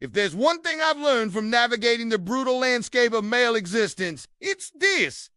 If there's one thing I've learned from navigating the brutal landscape of male existence, it's this.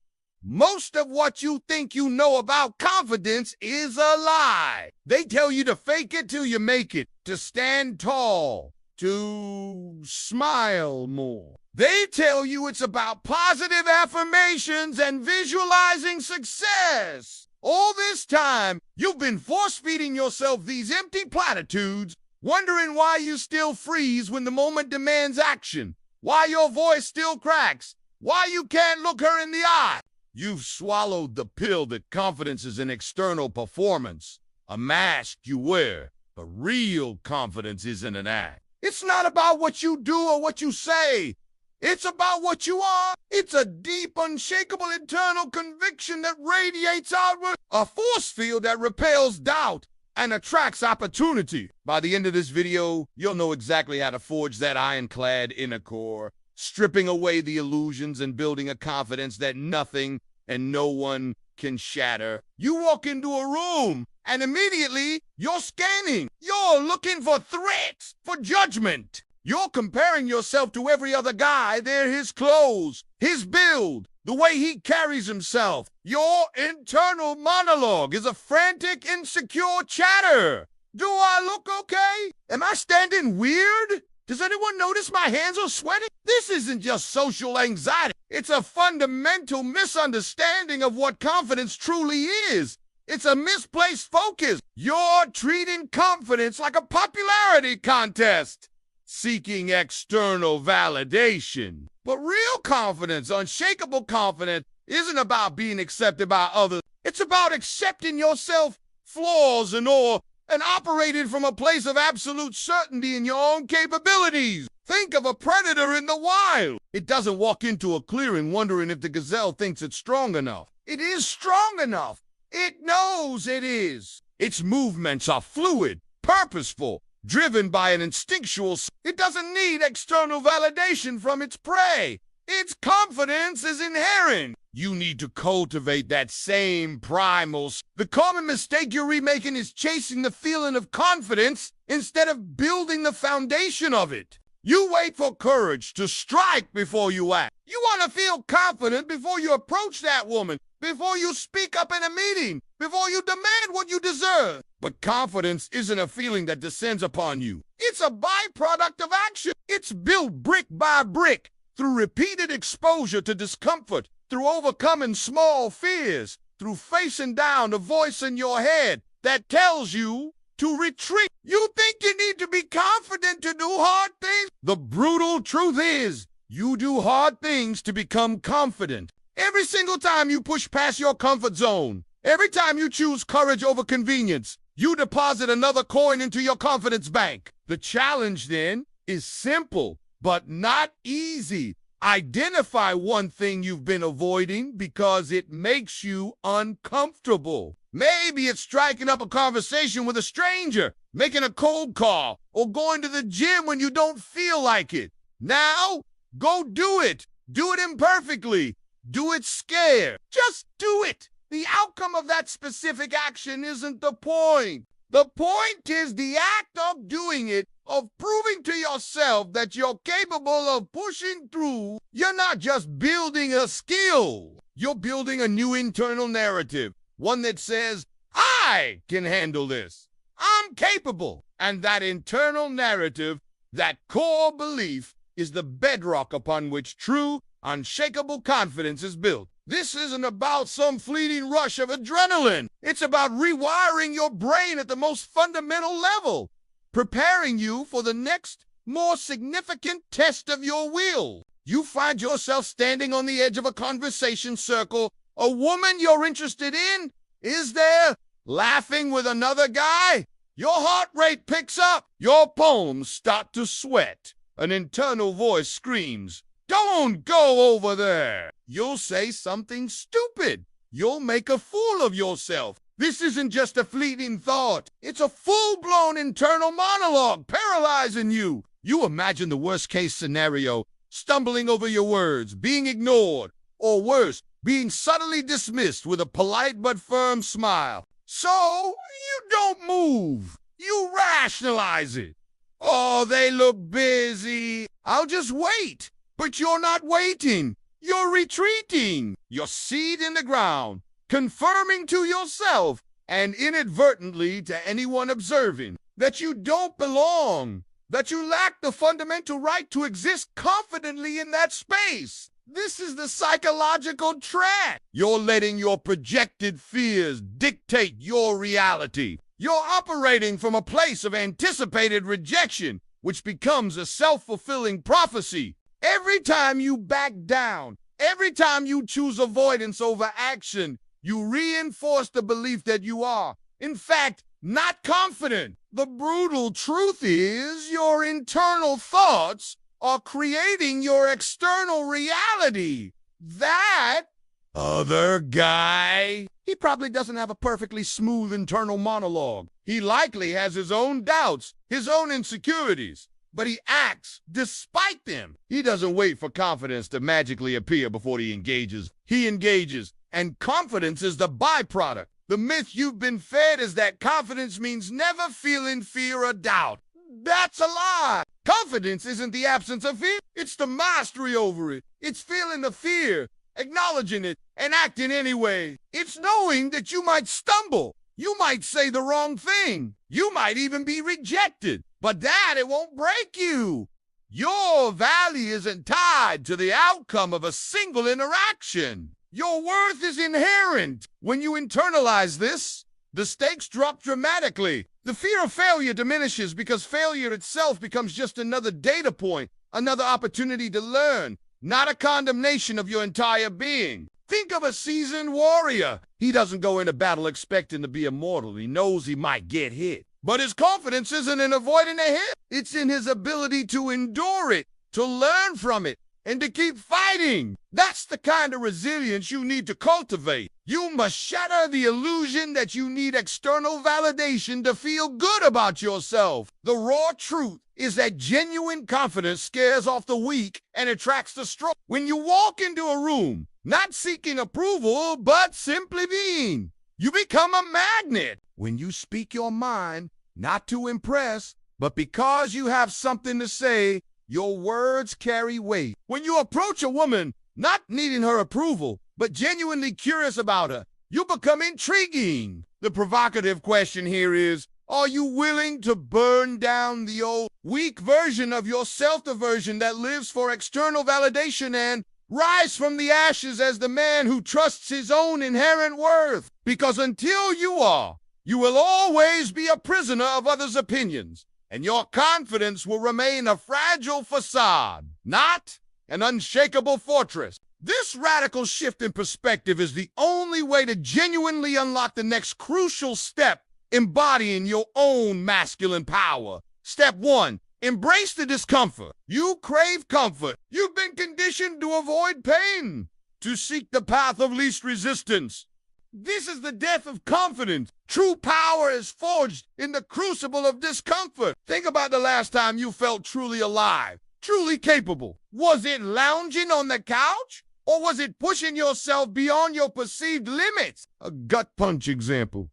Most of what you think you know about confidence is a lie. They tell you to fake it till you make it, to stand tall, to smile more. They tell you it's about positive affirmations and visualizing success. All this time, you've been force-feeding yourself these empty platitudes, wondering why you still freeze when the moment demands action, why your voice still cracks, why you can't look her in the eye. You've swallowed the pill that confidence is an external performance, a mask you wear, but real confidence isn't an act. It's not about what you do or what you say. It's about what you are. It's a deep, unshakable internal conviction that radiates outward, a force field that repels doubt and attracts opportunity. By the end of this video, you'll know exactly how to forge that ironclad inner core, stripping away the illusions and building a confidence that nothing and no one can shatter. You walk into a room and immediately you're scanning. You're looking for threats, for judgment. You're comparing yourself to every other guy. They're his clothes, his build, the way he carries himself. Your internal monologue is a frantic, insecure chatter. Do I look okay? Am I standing weird? Does anyone notice my hands are sweating? This isn't just social anxiety. It's a fundamental misunderstanding of what confidence truly is. It's a misplaced focus. You're treating confidence like a popularity contest, seeking external validation. But real confidence, unshakable confidence, isn't about being accepted by others. It's about accepting yourself, flaws and all, and operating from a place of absolute certainty in your own capabilities. Think of a predator in the wild. It doesn't walk into a clearing wondering if the gazelle thinks it's strong enough. It is strong enough. It knows it is. Its movements are fluid, purposeful, driven by an instinctual. It doesn't need external validation from its prey. Its confidence is inherent. You need to cultivate that same primal. The common mistake you're remaking is chasing the feeling of confidence instead of building the foundation of it. You wait for courage to strike before you act. You want to feel confident before you approach that woman, before you speak up in a meeting, before you demand what you deserve. But confidence isn't a feeling that descends upon you. It's a byproduct of action. It's built brick by brick through repeated exposure to discomfort, through overcoming small fears, through facing down the voice in your head that tells you to retreat. You think you need to be confident to do hard things? The brutal truth is, you do hard things to become confident. Every single time you push past your comfort zone, every time you choose courage over convenience, you deposit another coin into your confidence bank. The challenge then is simple, but not easy. Identify one thing you've been avoiding because it makes you uncomfortable. Maybe it's striking up a conversation with a stranger, making a cold call, or going to the gym when you don't feel like it. Now, go do it. Do it imperfectly. Do it scared. Just do it. The outcome of that specific action isn't the point. The point is the act of doing it, of proving to yourself that you're capable of pushing through. You're not just building a skill. You're building a new internal narrative, one that says, I can handle this. I'm capable. And that internal narrative, that core belief, is the bedrock upon which true, unshakable confidence is built. This isn't about some fleeting rush of adrenaline. It's about rewiring your brain at the most fundamental level, preparing you for the next, more significant test of your will. You find yourself standing on the edge of a conversation circle. A woman you're interested in is there, laughing with another guy. Your heart rate picks up. Your palms start to sweat. An internal voice screams, "Don't go over there." You'll say something stupid. You'll make a fool of yourself. This isn't just a fleeting thought. It's a full-blown internal monologue paralyzing you. You imagine the worst-case scenario, stumbling over your words, being ignored, or worse, being subtly dismissed with a polite but firm smile. So you don't move. You rationalize it. Oh, they look busy. I'll just wait. But you're not waiting. You're retreating. Your seed in the ground, confirming to yourself and inadvertently to anyone observing that you don't belong, that you lack the fundamental right to exist confidently in that space. This is the psychological trap. You're letting your projected fears dictate your reality. You're operating from a place of anticipated rejection, which becomes a self-fulfilling prophecy. Every time you back down, every time you choose avoidance over action, you reinforce the belief that you are, in fact, not confident. The brutal truth is your internal thoughts are creating your external reality. That other guy, he probably doesn't have a perfectly smooth internal monologue. He likely has his own doubts, his own insecurities, but he acts despite them. He doesn't wait for confidence to magically appear before he engages. He engages, and confidence is the byproduct. The myth you've been fed is that confidence means never feeling fear or doubt. That's a lie. Confidence isn't the absence of fear. It's the mastery over it. It's feeling the fear, acknowledging it, and acting anyway. It's knowing that you might stumble. You might say the wrong thing. You might even be rejected. But that, it won't break you. Your value isn't tied to the outcome of a single interaction. Your worth is inherent. When you internalize this, the stakes drop dramatically. The fear of failure diminishes because failure itself becomes just another data point, another opportunity to learn, not a condemnation of your entire being. Think of a seasoned warrior. He doesn't go into battle expecting to be immortal. He knows he might get hit. But his confidence isn't in avoiding a hit. It's in his ability to endure it, to learn from it, and to keep fighting. That's the kind of resilience you need to cultivate. You must shatter the illusion that you need external validation to feel good about yourself. The raw truth is that genuine confidence scares off the weak and attracts the strong. When you walk into a room, not seeking approval, but simply being, you become a magnet. When you speak your mind, not to impress, but because you have something to say, your words carry weight. When you approach a woman, not needing her approval, but genuinely curious about her, you become intriguing. The provocative question here is, are you willing to burn down the old, weak version of yourself, the version that lives for external validation, and rise from the ashes as the man who trusts his own inherent worth? Because until you are, you will always be a prisoner of others' opinions, and your confidence will remain a fragile facade, not an unshakable fortress. This radical shift in perspective is the only way to genuinely unlock the next crucial step, embodying your own masculine power. Step 1, embrace the discomfort. You crave comfort. You've been conditioned to avoid pain, to seek the path of least resistance. This is the death of confidence. True power is forged in the crucible of discomfort. Think about the last time you felt truly alive, truly capable. Was it lounging on the couch? Or was it pushing yourself beyond your perceived limits? A gut punch example.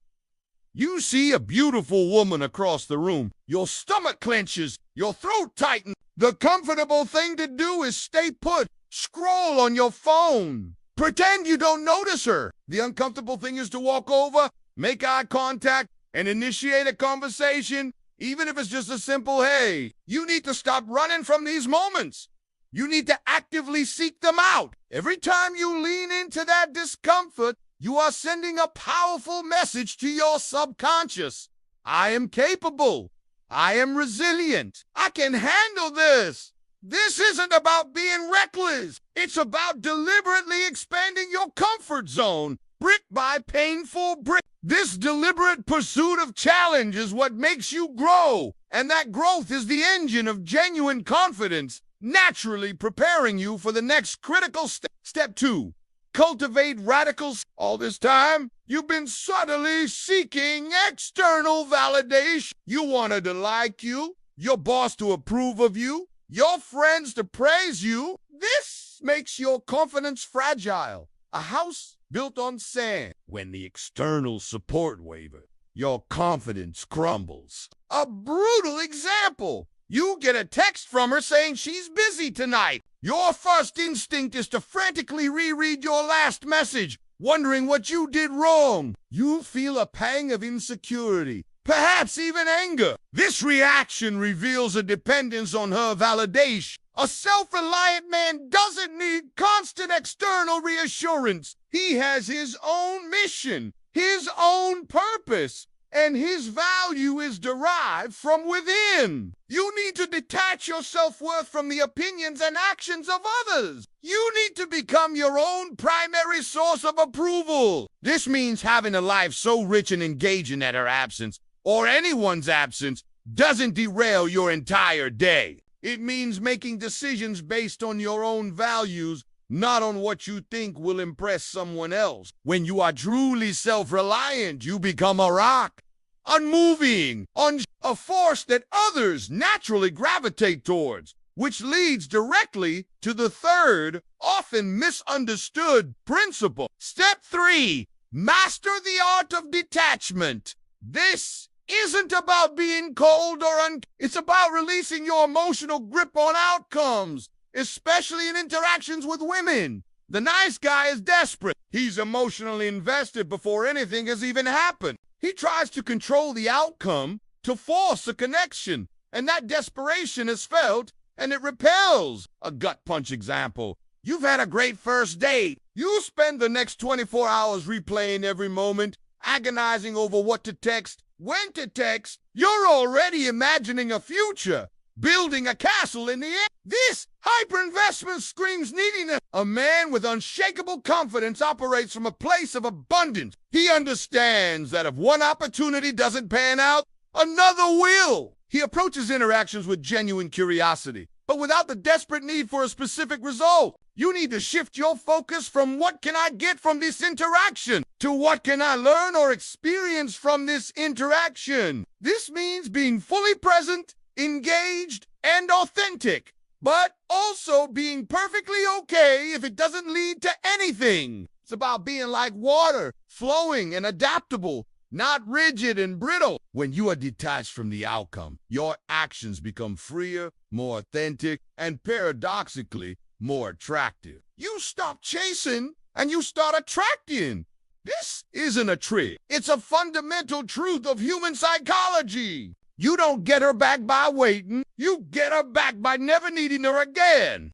You see a beautiful woman across the room. Your stomach clenches, your throat tightens. The comfortable thing to do is stay put. Scroll on your phone. Pretend you don't notice her. The uncomfortable thing is to walk over, make eye contact, and initiate a conversation, even if it's just a simple, hey. You need to stop running from these moments. You need to actively seek them out. Every time you lean into that discomfort, you are sending a powerful message to your subconscious. I am capable. I am resilient. I can handle this. This isn't about being reckless. It's about deliberately expanding your comfort zone, brick by painful brick. This deliberate pursuit of challenge is what makes you grow, and that growth is the engine of genuine confidence, naturally preparing you for the next critical step. Step 2, cultivate radicals. All this time, you've been subtly seeking external validation. You wanted to like you, your boss to approve of you, your friends to praise you. This makes your confidence fragile. A house built on sand. When the external support wavers, your confidence crumbles. A brutal example. You get a text from her saying she's busy tonight. Your first instinct is to frantically reread your last message, wondering what you did wrong. You feel a pang of insecurity, perhaps even anger. This reaction reveals a dependence on her validation. A self-reliant man doesn't need constant external reassurance. He has his own mission, his own purpose, and his value is derived from within. You need to detach your self-worth from the opinions and actions of others. You need to become your own primary source of approval. This means having a life so rich and engaging that her absence, or anyone's absence, doesn't derail your entire day. It means making decisions based on your own values, not on what you think will impress someone else. When you are truly self-reliant, you become a rock, unmoving, a force that others naturally gravitate towards, which leads directly to the third, often misunderstood principle. Step 3, master the art of detachment. This isn't about being cold or it's about releasing your emotional grip on outcomes, especially in interactions with women. The nice guy is desperate. He's emotionally invested before anything has even happened. He tries to control the outcome to force a connection, and that desperation is felt and it repels. A gut punch example. You've had a great first date. You spend the next 24 hours replaying every moment, agonizing over what to text, when to text. You're already imagining a future, building a castle in the air. This hyperinvestment screams neediness. A man with unshakable confidence operates from a place of abundance. He understands that if one opportunity doesn't pan out, another will. He approaches interactions with genuine curiosity, but without the desperate need for a specific result. You need to shift your focus from what can I get from this interaction to what can I learn or experience from this interaction. This means being fully present, engaged, and authentic, but also being perfectly okay if it doesn't lead to anything. It's about being like water, flowing and adaptable, not rigid and brittle. When you are detached from the outcome, your actions become freer, more authentic, and paradoxically, more attractive. You stop chasing and you start attracting. This isn't a trick. It's a fundamental truth of human psychology. You don't get her back by waiting. You get her back by never needing her again.